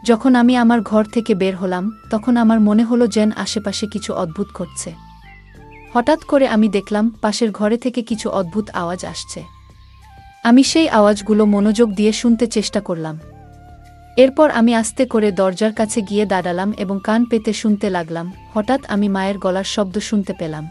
যখন আমি আমার ঘর থেকে বের হলাম তখন আমার মনে হলো যেন আশেপাশে কিছু অদ্ভুত ঘটছে। হঠাৎ করে আমি দেখলাম পাশের ঘরে থেকে কিছু অদ্ভুত আওয়াজ আসছে। আমি সেই আওয়াজগুলো মনোযোগ দিয়ে শুনতে চেষ্টা করলাম। এরপর আমি আস্তে করে দরজার কাছে গিয়ে দাঁড়ালাম এবং কান পেতে শুনতে লাগলাম। হঠাৎ আমি মায়ের গলার শব্দ শুনতে পেলাম।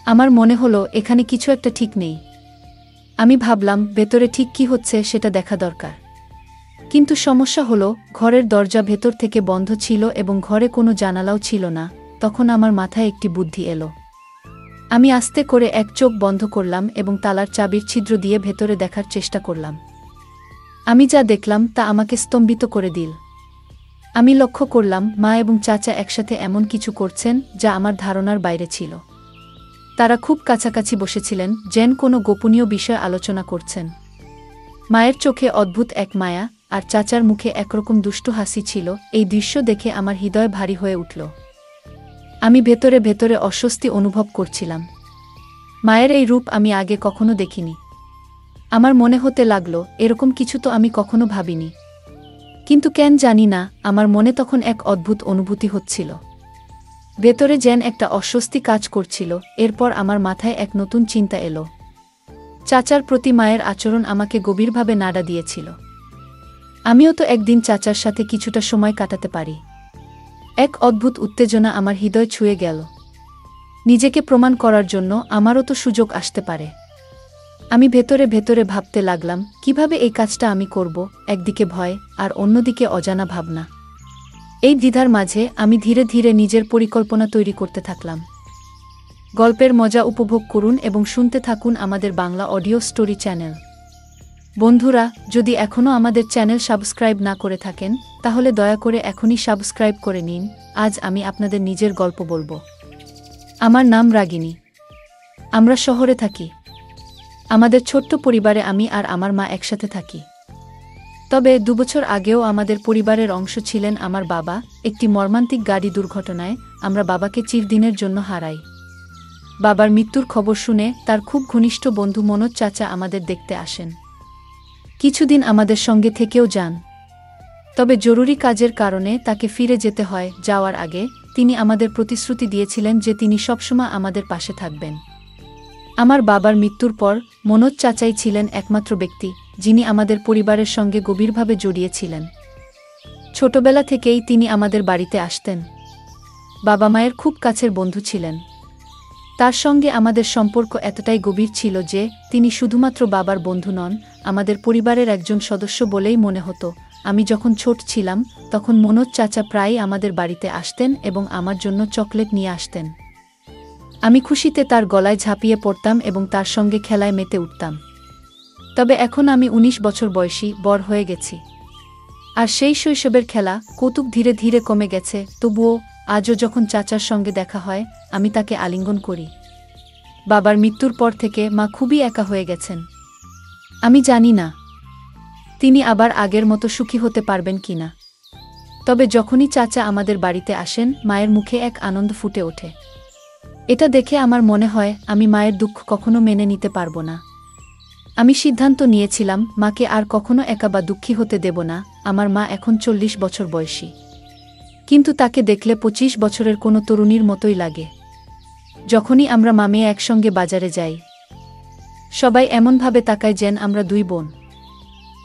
আমার মনে হলো এখানে কিছু একটা ঠিক নেই। আমি ভাবলাম ভেতরে ঠিক কি হচ্ছে সেটা দেখা দরকার। কিন্তু সমস্যা হলো ঘরের দরজা ভেতর থেকে বন্ধ ছিল এবং ঘরে কোনো জানালাও ছিল না। তখন আমার মাথায় একটি বুদ্ধি এলো। আমি আস্তে করে এক চোখ বন্ধ করলাম এবং তালার চাবির ছিদ্র দিয়ে ভেতরে দেখার চেষ্টা করলাম। আমি যা দেখলাম তা আমাকে স্তম্ভিত করে দিল। আমি লক্ষ্য করলাম মা এবং চাচা একসাথে এমন কিছু করছেন যা আমার ধারণার বাইরে ছিল। তারা খুব কাছাকাছি বসেছিলেন, যেন কোনো গোপনীয় বিষয় আলোচনা করছেন। মায়ের চোখে অদ্ভুত এক মায়া আর চাচার মুখে একরকম দুষ্টু হাসি ছিল। এই দৃশ্য দেখে আমার হৃদয় ভারী হয়ে উঠল। আমি ভেতরে ভেতরে অস্বস্তি অনুভব করছিলাম। মায়ের এই রূপ আমি আগে কখনো দেখিনি। আমার মনে হতে লাগলো এরকম কিছু তো আমি কখনো ভাবিনি। কিন্তু কেন জানি না, আমার মনে তখন এক অদ্ভুত অনুভূতি হচ্ছিল। ভেতরে যেন একটা অস্বস্তি কাজ করছিল। এরপর আমার মাথায় এক নতুন চিন্তা এলো। চাচার প্রতি মায়ের আচরণ আমাকে গভীরভাবে নাড়া দিয়েছিল। আমিও তো একদিন চাচার সাথে কিছুটা সময় কাটাতে পারি। এক অদ্ভুত উত্তেজনা আমার হৃদয় ছুঁয়ে গেল। নিজেকে প্রমাণ করার জন্য আমারও তো সুযোগ আসতে পারে। আমি ভেতরে ভেতরে ভাবতে লাগলাম কিভাবে এই কাজটা আমি করব, একদিকে ভয় আর অন্যদিকে অজানা ভাবনা। এই দ্বিধার মাঝে আমি ধীরে ধীরে নিজের পরিকল্পনা তৈরি করতে থাকলাম। গল্পের মজা উপভোগ করুন এবং শুনতে থাকুন আমাদের বাংলা অডিও স্টোরি চ্যানেল। বন্ধুরা, যদি এখনও আমাদের চ্যানেল সাবস্ক্রাইব না করে থাকেন তাহলে দয়া করে এখনই সাবস্ক্রাইব করে নিন। আজ আমি আপনাদের নিজের গল্প বলবো। আমার নাম রাগিনী। আমরা শহরে থাকি। আমাদের ছোট্ট পরিবারে আমি আর আমার মা একসাথে থাকি। তবে 2 বছর আগেও আমাদের পরিবারের অংশ ছিলেন আমার বাবা। একটি মর্মান্তিক গাড়ি দুর্ঘটনায় আমরা বাবাকে চিরদিনের জন্য হারাই। বাবার মৃত্যুর খবর শুনে তার খুব ঘনিষ্ঠ বন্ধু মনোজ চাচা আমাদের দেখতে আসেন। কিছুদিন আমাদের সঙ্গে থেকেও যান। তবে জরুরি কাজের কারণে তাকে ফিরে যেতে হয়। যাওয়ার আগে তিনি আমাদের প্রতিশ্রুতি দিয়েছিলেন যে তিনি সবসময় আমাদের পাশে থাকবেন। আমার বাবার মৃত্যুর পর মনোজ চাচাই ছিলেন একমাত্র ব্যক্তি যিনি আমাদের পরিবারের সঙ্গে গভীরভাবে জড়িয়েছিলেন। ছোটবেলা থেকেই তিনি আমাদের বাড়িতে আসতেন। বাবা মায়ের খুব কাছের বন্ধু ছিলেন। তার সঙ্গে আমাদের সম্পর্ক এতটাই গভীর ছিল যে তিনি শুধুমাত্র বাবার বন্ধু নন, আমাদের পরিবারের একজন সদস্য বলেই মনে হতো। আমি যখন ছোট ছিলাম তখন মনোজ চাচা প্রায়ই আমাদের বাড়িতে আসতেন এবং আমার জন্য চকলেট নিয়ে আসতেন। আমি খুশিতে তার গলায় ঝাঁপিয়ে পড়তাম এবং তার সঙ্গে খেলায় মেতে উঠতাম। তবে এখন আমি 19 বছর বয়সী, বড় হয়ে গেছি। আর সেই শৈশবের খেলা কৌতুক ধীরে ধীরে কমে গেছে। তবুও আজও যখন চাচার সঙ্গে দেখা হয় আমি তাকে আলিঙ্গন করি। বাবার মৃত্যুর পর থেকে মা খুবই একা হয়ে গেছেন। আমি জানি না তিনি আবার আগের মতো সুখী হতে পারবেন কিনা। তবে যখনই চাচা আমাদের বাড়িতে আসেন মায়ের মুখে এক আনন্দ ফুটে ওঠে। এটা দেখে আমার মনে হয় আমি মায়ের দুঃখ কখনো মেনে নিতে পারবো না। আমি সিদ্ধান্ত নিয়েছিলাম মাকে আর কখনো একা বা দুঃখী হতে দেব না। আমার মা এখন 40 বছর বয়সী, কিন্তু তাকে দেখলে 25 বছরের কোনো তরুণীর মতোই লাগে। যখনই আমরা মা মেয়ে একসঙ্গে বাজারে যাই সবাই এমনভাবে তাকায় যেন আমরা 2 বোন।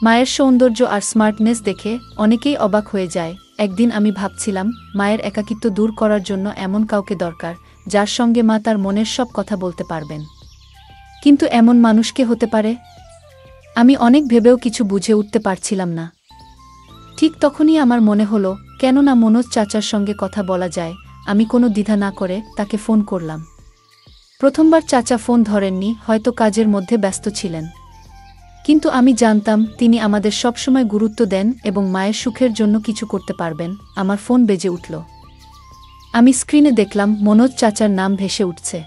মায়ের সৌন্দর্য আর স্মার্টনেস দেখে অনেকেই অবাক হয়ে যায়। একদিন আমি ভাবছিলাম মায়ের একাকিত্ব দূর করার জন্য এমন কাউকে দরকার যার সঙ্গে মা তার মনের সব কথা বলতে পারবেন। কিন্তু এমন মানুষ কে হতে পারে? আমি অনেক ভেবেও কিছু বুঝে উঠতে পারছিলাম না। ঠিক তখনই আমার মনে হলো কেন না মনোজ চাচার সঙ্গে কথা বলা যায়। আমি কোনো দ্বিধা না করে তাকে ফোন করলাম। প্রথমবার চাচা ফোন ধরেননি, হয়তো কাজের মধ্যে ব্যস্ত ছিলেন। কিন্তু আমি জানতাম তিনি আমাদের সবসময় গুরুত্ব দেন এবং মায়ের সুখের জন্য কিছু করতে পারবেন। আমার ফোন বেজে উঠল। আমি স্ক্রিনে দেখলাম মনোজ চাচার নাম ভেসে উঠছে।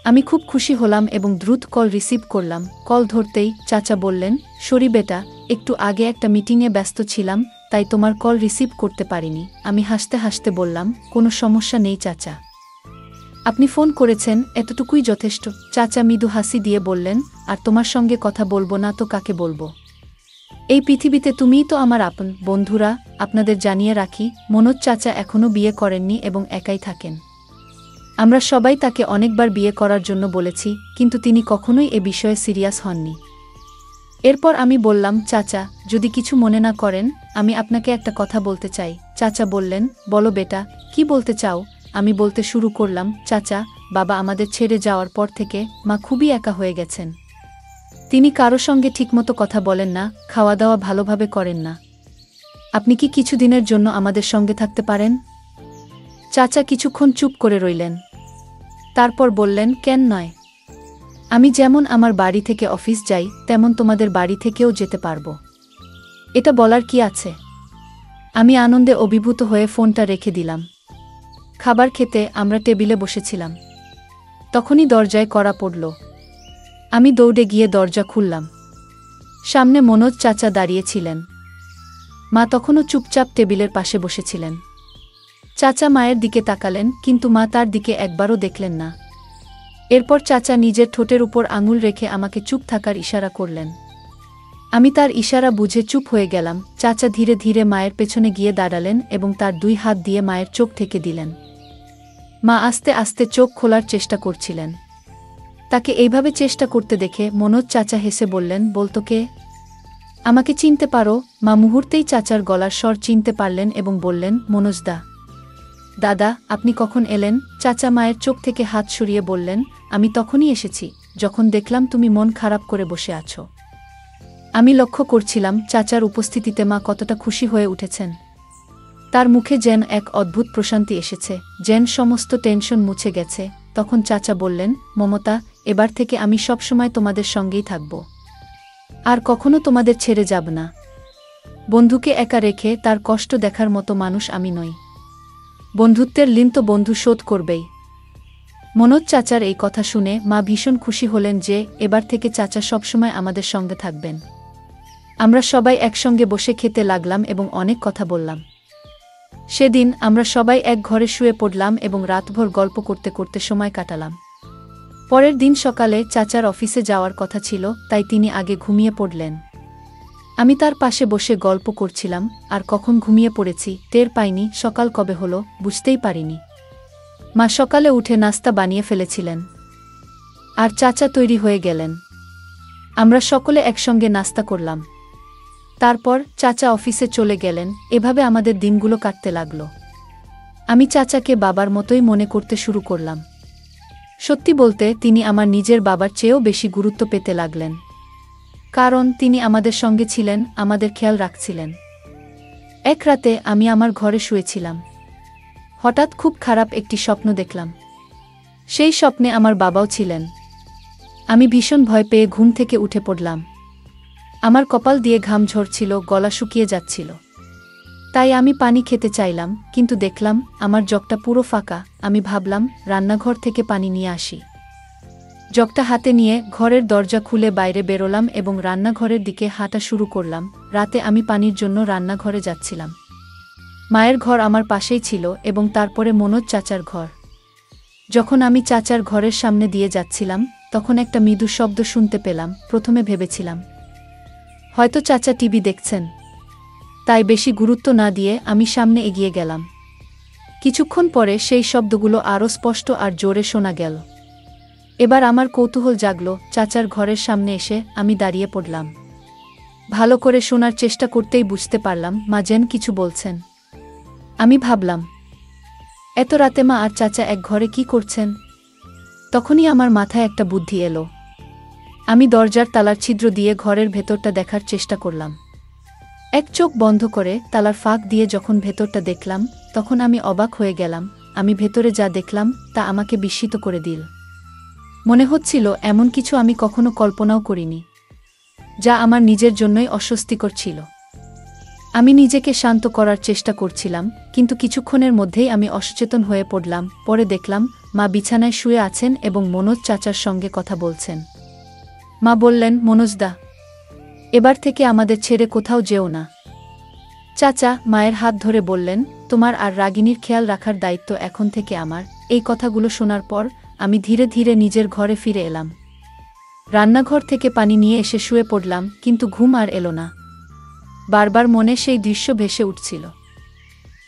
আমি খুব খুশি হলাম এবং দ্রুত কল রিসিভ করলাম। কল ধরতেই চাচা বললেন, সরি বেটা, একটু আগে একটা মিটিংয়ে ব্যস্ত ছিলাম তাই তোমার কল রিসিভ করতে পারিনি। আমি হাসতে হাসতে বললাম, কোনো সমস্যা নেই চাচা, আপনি ফোন করেছেন এতটুকুই যথেষ্ট। চাচা মৃদু হাসি দিয়ে বললেন, আর তোমার সঙ্গে কথা বলবো না তো কাকে বলবো? এই পৃথিবীতে তুমিই তো আমার আপন। বন্ধুরা, আপনাদের জানিয়ে রাখি, মনোজ চাচা এখনও বিয়ে করেননি এবং একাই থাকেন। আমরা সবাই তাকে অনেকবার বিয়ে করার জন্য বলেছি, কিন্তু তিনি কখনোই এ বিষয়ে সিরিয়াস হননি। এরপর আমি বললাম, চাচা, যদি কিছু মনে না করেন, আমি আপনাকে একটা কথা বলতে চাই। চাচা বললেন, বলো বেটা, কি বলতে চাও? আমি বলতে শুরু করলাম, চাচা, বাবা আমাদের ছেড়ে যাওয়ার পর থেকে মা খুবই একা হয়ে গেছেন। তিনি কারো সঙ্গে ঠিকমতো কথা বলেন না, খাওয়া দাওয়া ভালোভাবে করেন না। আপনি কি কিছুদিনের জন্য আমাদের সঙ্গে থাকতে পারেন? চাচা কিছুক্ষণ চুপ করে রইলেন। তারপর বললেন, কেন নয়? আমি যেমন আমার বাড়ি থেকে অফিস যাই, তেমন তোমাদের বাড়ি থেকেও যেতে পারব। এটা বলার কি আছে? আমি আনন্দে অভিভূত হয়ে ফোনটা রেখে দিলাম। খাবার খেতে আমরা টেবিলে বসেছিলাম। তখনই দরজায় কড়া পড়ল। আমি দৌড়ে গিয়ে দরজা খুললাম। সামনে মনোজ চাচা দাঁড়িয়েছিলেন। মা তখনও চুপচাপ টেবিলের পাশে বসেছিলেন। চাচা মায়ের দিকে তাকালেন, কিন্তু মা তার দিকে একবারও দেখলেন না। এরপর চাচা নিজের ঠোঁটের উপর আঙুল রেখে আমাকে চুপ থাকার ইশারা করলেন। আমি তার ইশারা বুঝে চুপ হয়ে গেলাম। চাচা ধীরে ধীরে মায়ের পেছনে গিয়ে দাঁড়ালেন এবং তার 2 হাত দিয়ে মায়ের চোখ ঢেকে দিলেন। মা আস্তে আস্তে চোখ খোলার চেষ্টা করছিলেন। তাকে এইভাবে চেষ্টা করতে দেখে মনোজ চাচা হেসে বললেন, বলতো কে? আমাকে চিনতে পারো? মা মুহূর্তেই চাচার গলার স্বর চিনতে পারলেন এবং বললেন, মনোজদা। দাদা, আপনি কখন এলেন? চাচা মায়ের চোখ থেকে হাত সরিয়ে বললেন, আমি তখনই এসেছি, যখন দেখলাম তুমি মন খারাপ করে বসে আছো। আমি লক্ষ্য করছিলাম চাচার উপস্থিতিতে মা কতটা খুশি হয়ে উঠেছেন। তার মুখে যেন এক অদ্ভুত প্রশান্তি এসেছে, যেন সমস্ত টেনশন মুছে গেছে। তখন চাচা বললেন, মমতা, এবার থেকে আমি সবসময় তোমাদের সঙ্গেই থাকব। আর কখনো তোমাদের ছেড়ে যাব না। বন্ধুকে একা রেখে তার কষ্ট দেখার মতো মানুষ আমি নই। বন্ধুত্বের ঋণ তো বন্ধু শোধ করবেই। মনোজ চাচার এই কথা শুনে মা ভীষণ খুশি হলেন যে এবার থেকে চাচা সবসময় আমাদের সঙ্গে থাকবেন। আমরা সবাই একসঙ্গে বসে খেতে লাগলাম এবং অনেক কথা বললাম। সেদিন আমরা সবাই এক ঘরে শুয়ে পড়লাম এবং রাতভর গল্প করতে করতে সময় কাটালাম। পরের দিন সকালে চাচার অফিসে যাওয়ার কথা ছিল, তাই তিনি আগে ঘুমিয়ে পড়লেন। আমি তার পাশে বসে গল্প করছিলাম, আর কখন ঘুমিয়ে পড়েছি টের পাইনি। সকাল কবে হলো বুঝতেই পারিনি। মা সকালে উঠে নাস্তা বানিয়ে ফেলেছিলেন, আর চাচা তৈরি হয়ে গেলেন। আমরা সকলে একসঙ্গে নাস্তা করলাম। তারপর চাচা অফিসে চলে গেলেন। এভাবে আমাদের দিনগুলো কাটতে লাগল। আমি চাচাকে বাবার মতোই মনে করতে শুরু করলাম। সত্যি বলতে তিনি আমার নিজের বাবার চেয়েও বেশি গুরুত্ব পেতে লাগলেন, কারণ তিনি আমাদের সঙ্গে ছিলেন, আমাদের খেয়াল রাখছিলেন। এক রাতে আমি আমার ঘরে শুয়েছিলাম। হঠাৎ খুব খারাপ একটি স্বপ্ন দেখলাম। সেই স্বপ্নে আমার বাবাও ছিলেন। আমি ভীষণ ভয় পেয়ে ঘুম থেকে উঠে পড়লাম। আমার কপাল দিয়ে ঘাম ঝরছিল, গলা শুকিয়ে যাচ্ছিল। তাই আমি পানি খেতে চাইলাম, কিন্তু দেখলাম আমার জগটা পুরো ফাঁকা। আমি ভাবলাম রান্নাঘর থেকে পানি নিয়ে আসি। জগটা হাতে নিয়ে ঘরের দরজা খুলে বাইরে বেরোলাম এবং রান্নাঘরের দিকে হাঁটা শুরু করলাম। রাতে আমি পানির জন্য রান্নাঘরে যাচ্ছিলাম। মায়ের ঘর আমার পাশেই ছিল এবং তারপরে মনোজ চাচার ঘর। যখন আমি চাচার ঘরের সামনে দিয়ে যাচ্ছিলাম, তখন একটা মৃদু শব্দ শুনতে পেলাম। প্রথমে ভেবেছিলাম হয়তো চাচা টিভি দেখছেন, তাই বেশি গুরুত্ব না দিয়ে আমি সামনে এগিয়ে গেলাম। কিছুক্ষণ পরে সেই শব্দগুলো আরও স্পষ্ট আর জোরে শোনা গেল। এবার আমার কৌতূহল জাগল। চাচার ঘরের সামনে এসে আমি দাঁড়িয়ে পড়লাম। ভালো করে শোনার চেষ্টা করতেই বুঝতে পারলাম মা যেন কিছু বলছেন। আমি ভাবলাম, এত রাতে মা আর চাচা এক ঘরে কি করছেন? তখনই আমার মাথায় একটা বুদ্ধি এলো। আমি দরজার তালার ছিদ্র দিয়ে ঘরের ভেতরটা দেখার চেষ্টা করলাম। এক চোখ বন্ধ করে তালার ফাঁক দিয়ে যখন ভেতরটা দেখলাম, তখন আমি অবাক হয়ে গেলাম। আমি ভেতরে যা দেখলাম তা আমাকে বিস্মিত করে দিল। মনে হচ্ছিল এমন কিছু আমি কখনো কল্পনাও করিনি, যা আমার নিজের জন্যই অস্বস্তিকর ছিল। আমি নিজেকে শান্ত করার চেষ্টা করছিলাম, কিন্তু কিছুক্ষণের মধ্যেই আমি অসচেতন হয়ে পড়লাম। পরে দেখলাম মা বিছানায় শুয়ে আছেন এবং মনোজ চাচার সঙ্গে কথা বলছেন। মা বললেন, মনোজদা, এবার থেকে আমাদের ছেড়ে কোথাও যেও না। চাচা মায়ের হাত ধরে বললেন, তোমার আর রাগিনীর খেয়াল রাখার দায়িত্ব এখন থেকে আমার। এই কথাগুলো শোনার পর আমি ধীরে ধীরে নিজের ঘরে ফিরে এলাম। রান্নাঘর থেকে পানি নিয়ে এসে শুয়ে পড়লাম, কিন্তু ঘুম আর এলো না। বারবার মনে সেই দৃশ্য ভেসে উঠছিল।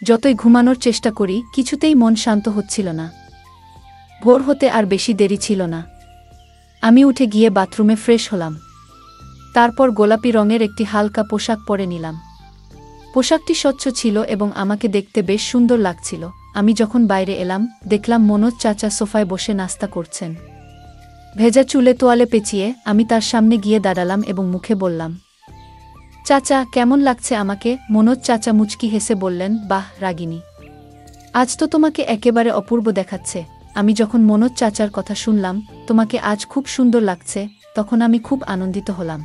যতই ঘুমানোর চেষ্টা করি কিছুতেই মন শান্ত হচ্ছিল না। ভোর হতে আর বেশি দেরি ছিল না। আমি উঠে গিয়ে বাথরুমে ফ্রেশ হলাম। তারপর গোলাপি রঙের একটি হালকা পোশাক পরে নিলাম। পোশাকটি স্বচ্ছ ছিল এবং আমাকে দেখতে বেশ সুন্দর লাগছিল। আমি যখন বাইরে এলাম দেখলাম মনোজ চাচা সোফায় বসে নাস্তা করছেন। ভেজা চুলে তোয়ালে পেঁচিয়ে আমি তার সামনে গিয়ে দাঁড়ালাম এবং মুখে বললাম, চাচা কেমন লাগছে আমাকে? মনোজ চাচা মুচকি হেসে বললেন, বাহ রাগিনী, আজ তো তোমাকে একেবারে অপূর্ব দেখাচ্ছে। আমি যখন মনোজ চাচার কথা শুনলাম তোমাকে আজ খুব সুন্দর লাগছে, তখন আমি খুব আনন্দিত হলাম।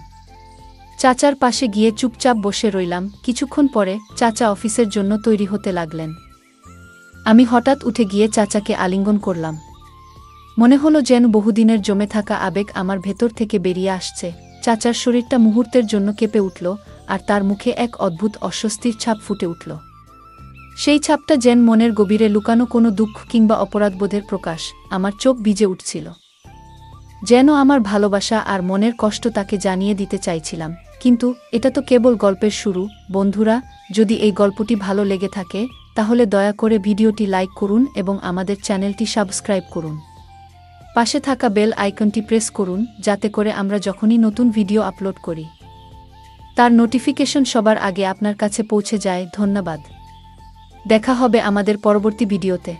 চাচার পাশে গিয়ে চুপচাপ বসে রইলাম। কিছুক্ষণ পরে চাচা অফিসের জন্য তৈরি হতে লাগলেন। আমি হঠাৎ উঠে গিয়ে চাচাকে আলিঙ্গন করলাম। মনে হলো যেন বহুদিনের জমে থাকা আবেগ আমার ভেতর থেকে বেরিয়ে আসছে। চাচার শরীরটা মুহূর্তের জন্য কেঁপে উঠল, আর তার মুখে এক অদ্ভুত অস্বস্তির ছাপ ফুটে উঠল। সেই ছাপটা যেন মনের গভীরে লুকানো কোনো দুঃখ কিংবা অপরাধবোধের প্রকাশ। আমার চোখ ভিজে উঠছিল, যেন আমার ভালোবাসা আর মনের কষ্ট তাকে জানিয়ে দিতে চাইছিলাম। কিন্তু এটা তো কেবল গল্পের শুরু। বন্ধুরা, যদি এই গল্পটি ভালো লেগে থাকে তাহলে দয়া করে ভিডিওটি লাইক করুন এবং আমাদের চ্যানেলটি সাবস্ক্রাইব করুন। পাশে থাকা বেল আইকনটি প্রেস করুন যাতে করে আমরা যখনই নতুন ভিডিও আপলোড করি তার নোটিফিকেশন সবার আগে আপনার কাছে পৌঁছে যায়। ধন্যবাদ। দেখা হবে আমাদের পরবর্তী ভিডিওতে।